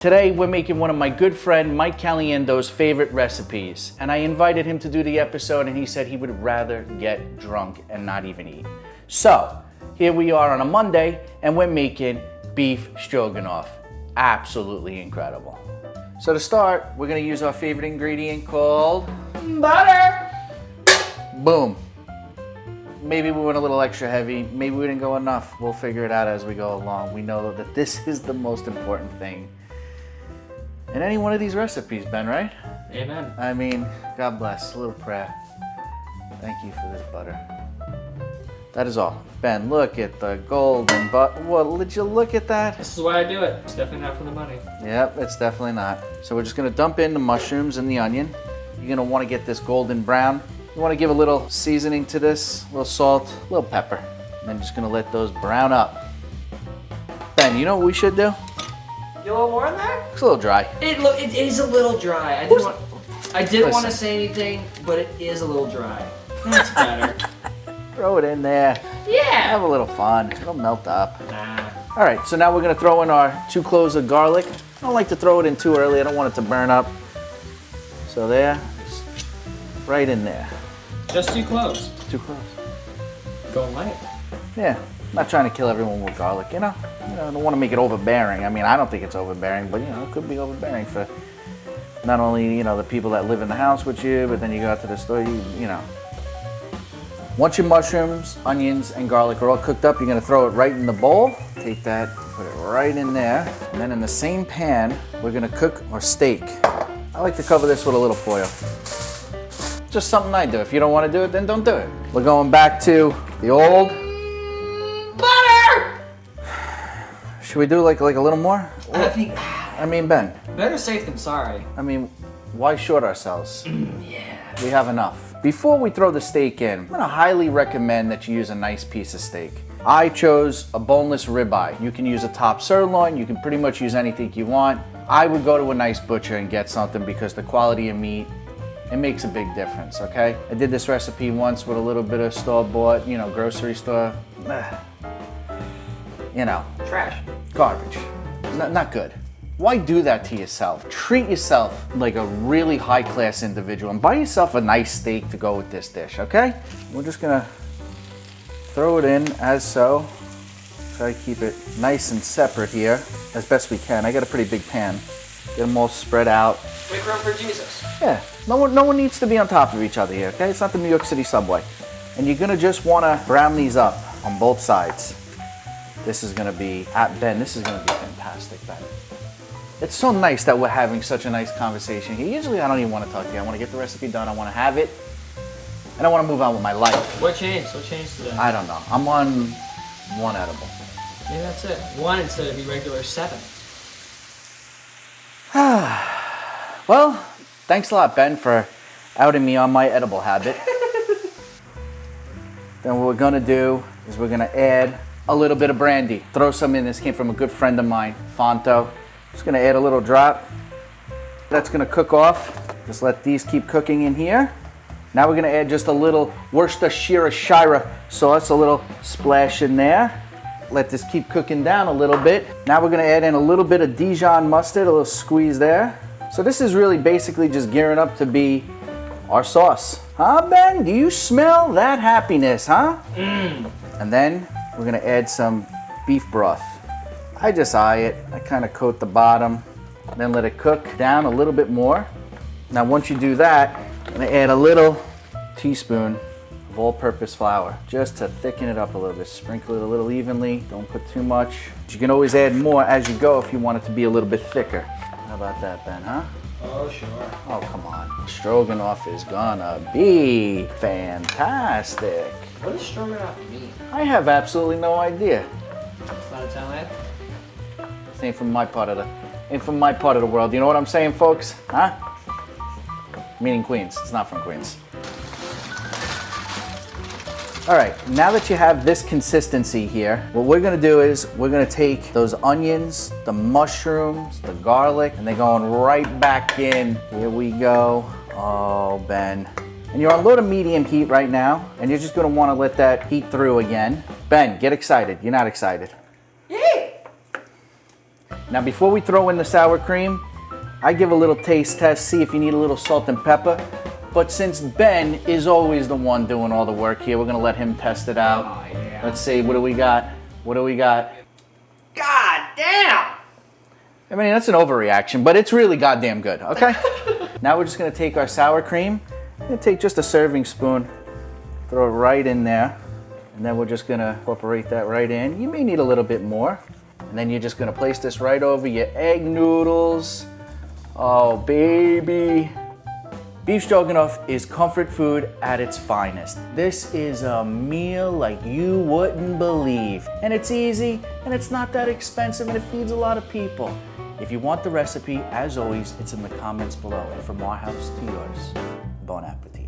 Today we're making one of my good friend Mike Caliendo's favorite recipes, and I invited him to do the episode and he said he would rather get drunk and not even eat. So here we are on a Monday and we're making beef stroganoff. Absolutely incredible. So to start, we're gonna use our favorite ingredient called butter. Boom. Maybe we went a little extra heavy, maybe we didn't go enough. We'll figure it out as we go along. We know that this is the most important thing in any one of these recipes, Ben, right? Amen. I mean, God bless, a little prayer. Thank you for this butter. That is all. Ben, look at the golden butter. Well, did you look at that? This is why I do it. It's definitely not for the money. Yep, it's definitely not. So we're just gonna dump in the mushrooms and the onion. You're gonna wanna get this golden brown. You wanna give a little seasoning to this, a little salt, a little pepper. And then just gonna let those brown up. Ben, you know what we should do? You a little more in there? It's a little dry. It is a little dry. I didn't want to say anything, but it is a little dry. That's better. Throw it in there. Yeah. Have a little fun. It'll melt up. Nah. All right, so now we're gonna throw in our 2 cloves of garlic. I don't like to throw it in too early. I don't want it to burn up. So there, just right in there. Just 2 cloves. 2 cloves. Going light. Yeah, I'm not trying to kill everyone with garlic, you know? I don't want to make it overbearing. I mean, I don't think it's overbearing, but it could be overbearing for not only, the people that live in the house with you, but then you go out to the store, you know. Once your mushrooms, onions, and garlic are all cooked up, you're gonna throw it right in the bowl. Take that, put it right in there. And then in the same pan, we're gonna cook our steak. I like to cover this with a little foil. Just something I do. If you don't want to do it, then don't do it. We're going back to the old butter. Should we do like a little more? I mean, Ben. Better safe than sorry. I mean, why short ourselves? Yeah. We have enough. Before we throw the steak in, I'm gonna highly recommend that you use a nice piece of steak. I chose a boneless ribeye. You can use a top sirloin. You can pretty much use anything you want. I would go to a nice butcher and get something because the quality of meat, it makes a big difference, okay? I did this recipe once with a little bit of store-bought, grocery store. Trash. Garbage. Not good. Why do that to yourself? Treat yourself like a really high-class individual and buy yourself a nice steak to go with this dish, okay? We're just gonna throw it in as so. Try to keep it nice and separate here as best we can. I got a pretty big pan. Get them all spread out. Make room for Jesus. Yeah, no one needs to be on top of each other here, okay? It's not the New York City subway. And you're gonna just wanna brown these up on both sides. This is gonna be, Ben, this is gonna be fantastic, Ben. It's so nice that we're having such a nice conversation here. Usually I don't even wanna talk to you. I wanna get the recipe done, I wanna have it, and I wanna move on with my life. What changed? What changed today? I don't know. I'm on 1 edible. Maybe that's it. 1 instead of the regular 7. Well, thanks a lot, Ben, for outing me on my edible habit. Then what we're gonna do is we're gonna add a little bit of brandy. Throw some in. This came from a good friend of mine, Fonto. Just gonna add a little drop. That's gonna cook off. Just let these keep cooking in here. Now we're gonna add just a little Worcestershire sauce, a little splash in there. Let this keep cooking down a little bit. Now we're gonna add in a little bit of Dijon mustard, a little squeeze there. So this is really basically just gearing up to be our sauce. Huh, Ben? Do you smell that happiness, huh? And then we're gonna add some beef broth. I just eye it. I kind of coat the bottom, then let it cook down a little bit more. Now once you do that, I'm gonna add a little teaspoon of all-purpose flour just to thicken it up a little bit. Sprinkle it a little evenly. Don't put too much. You can always add more as you go if you want it to be a little bit thicker. How about that, Ben, huh? Oh, sure. Oh, come on. Stroganoff is gonna be fantastic. What does stroganoff mean? I have absolutely no idea. It's not Italian? This ain't from my part of the world. You know what I'm saying, folks? Huh? Meaning Queens. It's not from Queens. All right, now that you have this consistency here, what we're gonna do is we're gonna take those onions, the mushrooms, the garlic, and they're going right back in. Here we go. Oh, Ben. And you're on low to medium heat right now, and you're just gonna wanna let that heat through again. Ben, get excited. You're not excited. Yeah. Now before we throw in the sour cream, I give a little taste test, see if you need a little salt and pepper. But since Ben is always the one doing all the work here, we're gonna let him test it out. Oh, yeah. Let's see, what do we got? What do we got? God damn! I mean, that's an overreaction, but it's really goddamn good, okay? Now we're just gonna take our sour cream. I'm gonna take just a serving spoon, throw it right in there, and then we're just gonna incorporate that right in. You may need a little bit more. And then you're just gonna place this right over your egg noodles. Oh, baby. Beef Stroganoff is comfort food at its finest. This is a meal like you wouldn't believe. And it's easy, and it's not that expensive, and it feeds a lot of people. If you want the recipe, as always, it's in the comments below. And from our house to yours, bon appetit.